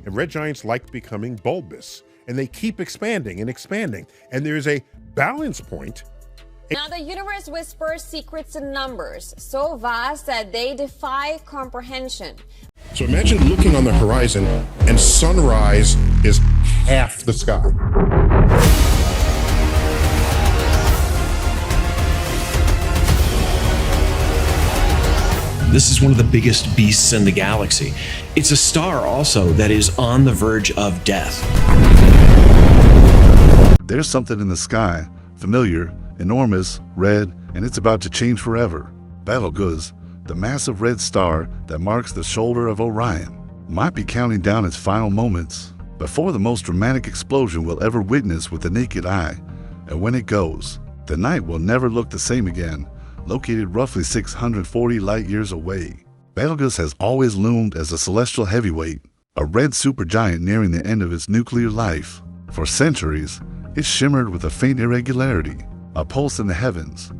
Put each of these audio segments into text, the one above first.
And red giants like becoming bulbous, and they keep expanding and expanding. And there's a balance point. Now, the universe whispers secrets and numbers so vast that they defy comprehension. So imagine looking on the horizon and sunrise is half the sky. This is one of the biggest beasts in the galaxy. It's a star also that is on the verge of death. There's something in the sky, familiar, enormous, red, and it's about to change forever. Betelgeuse, the massive red star that marks the shoulder of Orion, might be counting down its final moments before the most dramatic explosion we'll ever witness with the naked eye. And when it goes, the night will never look the same again. Located roughly 640 light-years away, Betelgeuse has always loomed as a celestial heavyweight, a red supergiant nearing the end of its nuclear life. For centuries, it shimmered with a faint irregularity, a pulse in the heavens.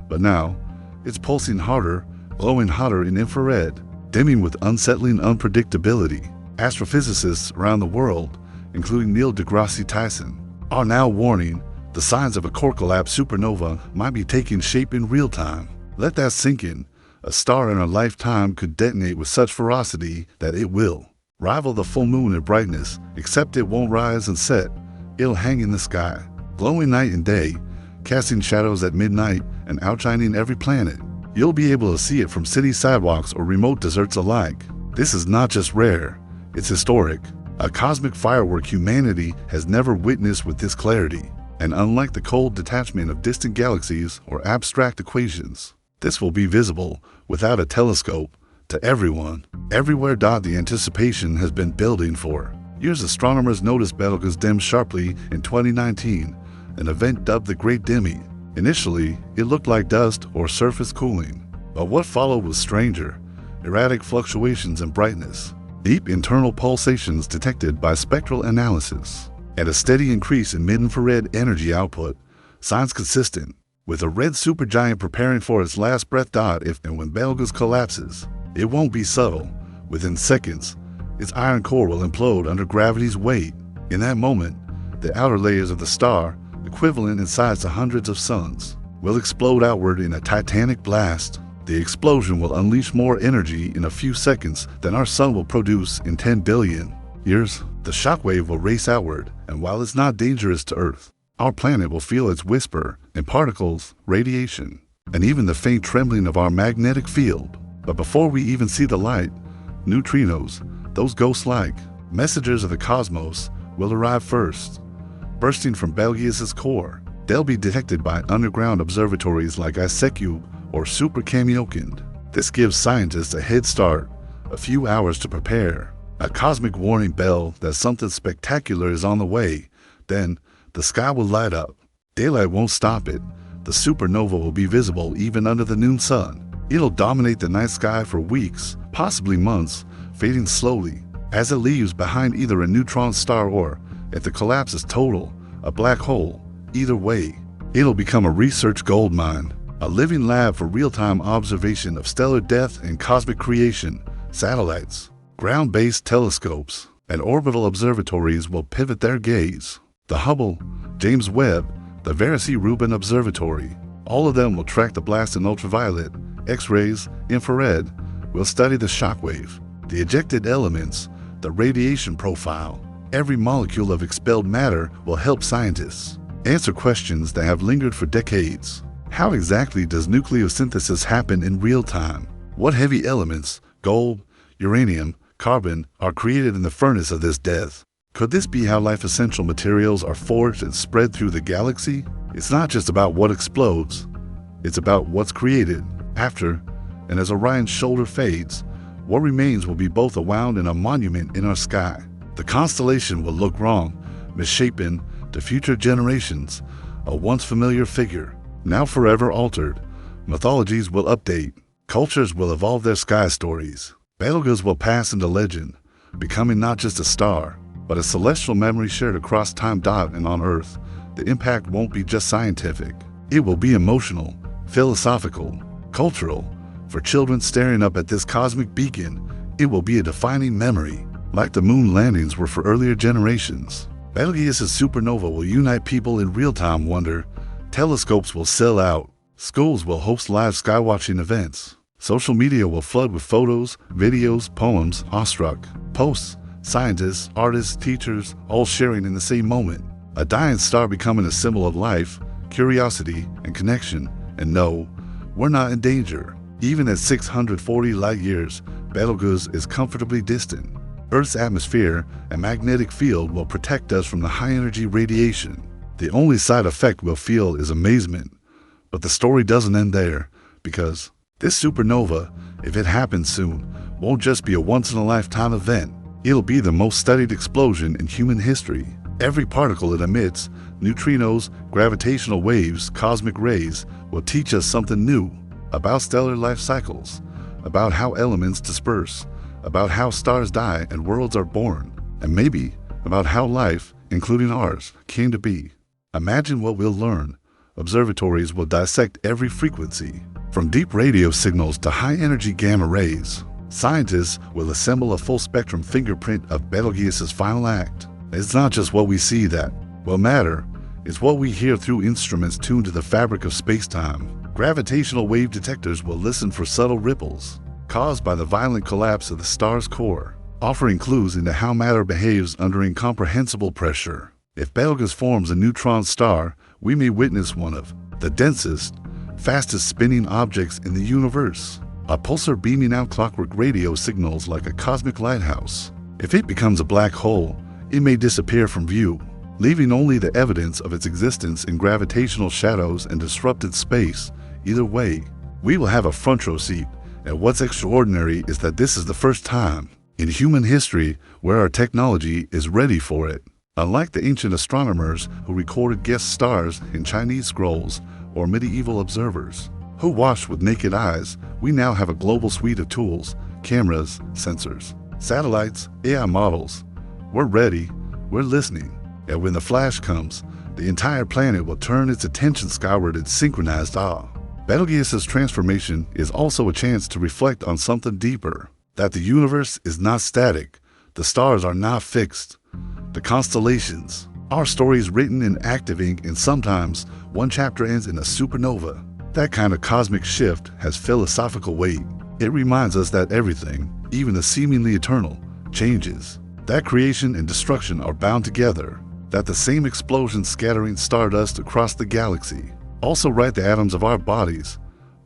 But now, it's pulsing harder, glowing hotter in infrared, dimming with unsettling unpredictability. Astrophysicists around the world, including deGrasse Tyson, are now warning the signs of a core collapse supernova might be taking shape in real time. Let that sink in. A star in a lifetime could detonate with such ferocity that it will rival the full moon in brightness, except it won't rise and set. It'll hang in the sky, glowing night and day, casting shadows at midnight and outshining every planet. You'll be able to see it from city sidewalks or remote deserts alike. This is not just rare, it's historic. A cosmic firework humanity has never witnessed with this clarity. And unlike the cold detachment of distant galaxies or abstract equations, this will be visible without a telescope to everyone, everywhere. The anticipation has been building for years. Astronomers noticed Betelgeuse dim sharply in 2019, an event dubbed the Great Dimming. Initially, it looked like dust or surface cooling, but what followed was stranger, erratic fluctuations in brightness, deep internal pulsations detected by spectral analysis, and a steady increase in mid-infrared energy output, signs consistent with a red supergiant preparing for its last breath. If and when Betelgeuse collapses, it won't be subtle. Within seconds, its iron core will implode under gravity's weight. In that moment, the outer layers of the star, equivalent in size to hundreds of suns, will explode outward in a titanic blast. The explosion will unleash more energy in a few seconds than our sun will produce in 10 billion years. The shockwave will race outward, and while it's not dangerous to Earth, our planet will feel its whisper in particles, radiation, and even the faint trembling of our magnetic field. But before we even see the light, neutrinos, those ghost-like messengers of the cosmos, will arrive first. Bursting from Betelgeuse's core, they'll be detected by underground observatories like ISECU or Super-Kamiokan. This gives scientists a head start, a few hours to prepare. A cosmic warning bell that something spectacular is on the way. Then, the sky will light up. Daylight won't stop it. The supernova will be visible even under the noon sun. It'll dominate the night sky for weeks, possibly months, fading slowly as it leaves behind either a neutron star or, if the collapse is total, a black hole. Either way, it'll become a research goldmine, a living lab for real-time observation of stellar death and cosmic creation. Satellites, ground-based telescopes, and orbital observatories will pivot their gaze. The Hubble, James Webb, the Rubin Observatory, all of them will track the blast in ultraviolet, X-rays, infrared, will study the shockwave, the ejected elements, the radiation profile. Every molecule of expelled matter will help scientists answer questions that have lingered for decades. How exactly does nucleosynthesis happen in real time? What heavy elements, gold, uranium, carbon, are created in the furnace of this death? Could this be how life-essential materials are forged and spread through the galaxy? It's not just about what explodes, it's about what's created after, and as Orion's shoulder fades, what remains will be both a wound and a monument in our sky. The constellation will look wrong, misshapen to future generations, a once familiar figure, now forever altered. Mythologies will update, cultures will evolve their sky stories. Betelgeuse will pass into legend, becoming not just a star, but a celestial memory shared across time. And on Earth, the impact won't be just scientific. It will be emotional, philosophical, cultural. For children staring up at this cosmic beacon, it will be a defining memory. like the moon landings were for earlier generations. Betelgeuse Supernova will unite people in real-time wonder. Telescopes will sell out. Schools will host live skywatching events. Social media will flood with photos, videos, poems, awestruck posts, scientists, artists, teachers, all sharing in the same moment. A dying star becoming a symbol of life, curiosity, and connection. And no, we're not in danger. Even at 640 light years, Betelgeuse is comfortably distant. Earth's atmosphere and magnetic field will protect us from the high-energy radiation. The only side effect we'll feel is amazement. But the story doesn't end there, because this supernova, if it happens soon, won't just be a once-in-a-lifetime event. It'll be the most studied explosion in human history. Every particle it emits, neutrinos, gravitational waves, cosmic rays, will teach us something new about stellar life cycles, about how elements disperse, about how stars die and worlds are born, and maybe about how life, including ours, came to be. Imagine what we'll learn. Observatories will dissect every frequency, from deep radio signals to high-energy gamma rays. Scientists will assemble a full-spectrum fingerprint of Betelgeuse's final act. It's not just what we see that will matter, it's what we hear through instruments tuned to the fabric of space-time. Gravitational wave detectors will listen for subtle ripples caused by the violent collapse of the star's core, offering clues into how matter behaves under incomprehensible pressure. If Betelgeuse forms a neutron star, we may witness one of the densest, fastest spinning objects in the universe. A pulsar beaming out clockwork radio signals like a cosmic lighthouse. If it becomes a black hole, it may disappear from view, leaving only the evidence of its existence in gravitational shadows and disrupted space. Either way, we will have a front row seat, and what's extraordinary is that this is the first time in human history where our technology is ready for it. Unlike the ancient astronomers who recorded guest stars in Chinese scrolls or medieval observers who watched with naked eyes, we now have a global suite of tools, cameras, sensors, satellites, AI models. We're ready, we're listening, and when the flash comes, the entire planet will turn its attention skyward in synchronized awe. Betelgeuse's transformation is also a chance to reflect on something deeper, that the universe is not static, the stars are not fixed. The constellations. Our story is written in active ink, and sometimes one chapter ends in a supernova. That kind of cosmic shift has philosophical weight. It reminds us that everything, even the seemingly eternal, changes. That creation and destruction are bound together. That the same explosion scattering stardust across the galaxy also write the atoms of our bodies.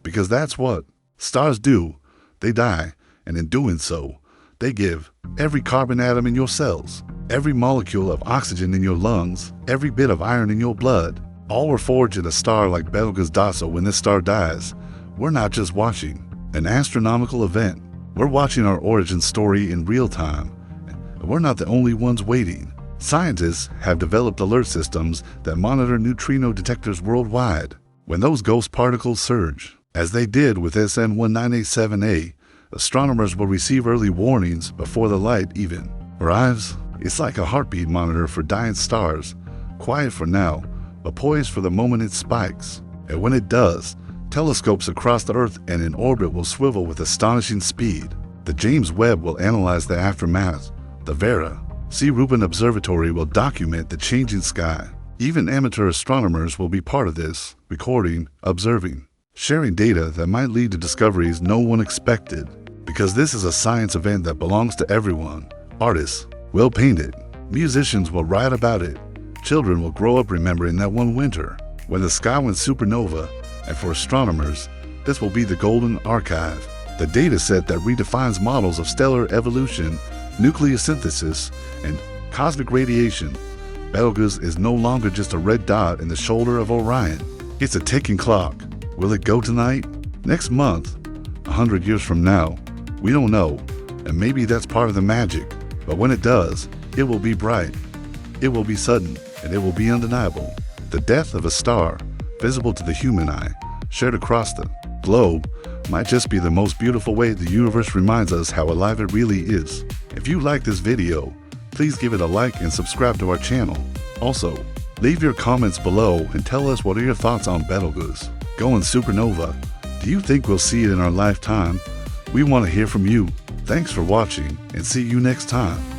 Because that's what stars do. They die, and in doing so, they give every carbon atom in your cells, every molecule of oxygen in your lungs, every bit of iron in your blood. All were forged in a star like Betelgeuse. So when this star dies, we're not just watching an astronomical event. We're watching our origin story in real time. And we're not the only ones waiting. Scientists have developed alert systems that monitor neutrino detectors worldwide. When those ghost particles surge, as they did with SN 1987A, astronomers will receive early warnings before the light even arrives. It's like a heartbeat monitor for dying stars, quiet for now, but poised for the moment it spikes. And when it does, telescopes across the Earth and in orbit will swivel with astonishing speed. The James Webb will analyze the aftermath. The Vera C. Rubin Observatory will document the changing sky. Even amateur astronomers will be part of this, recording, observing, sharing data that might lead to discoveries no one expected. Because this is a science event that belongs to everyone. Artists will paint it. Musicians will write about it. Children will grow up remembering that one winter when the sky went supernova, and for astronomers, this will be the golden archive, the data set that redefines models of stellar evolution, nucleosynthesis, and cosmic radiation. Betelgeuse is no longer just a red dot in the shoulder of Orion. It's a ticking clock. Will it go tonight? Next month? 100 years from now? We don't know, and maybe that's part of the magic. But when it does, it will be bright, it will be sudden, and it will be undeniable. The death of a star, visible to the human eye, shared across the globe, might just be the most beautiful way the universe reminds us how alive it really is. If you like this video, please give it a like and subscribe to our channel. Also, leave your comments below and tell us what are your thoughts on Betelgeuse going supernova. Do you think we'll see it in our lifetime? We want to hear from you. Thanks for watching, and see you next time.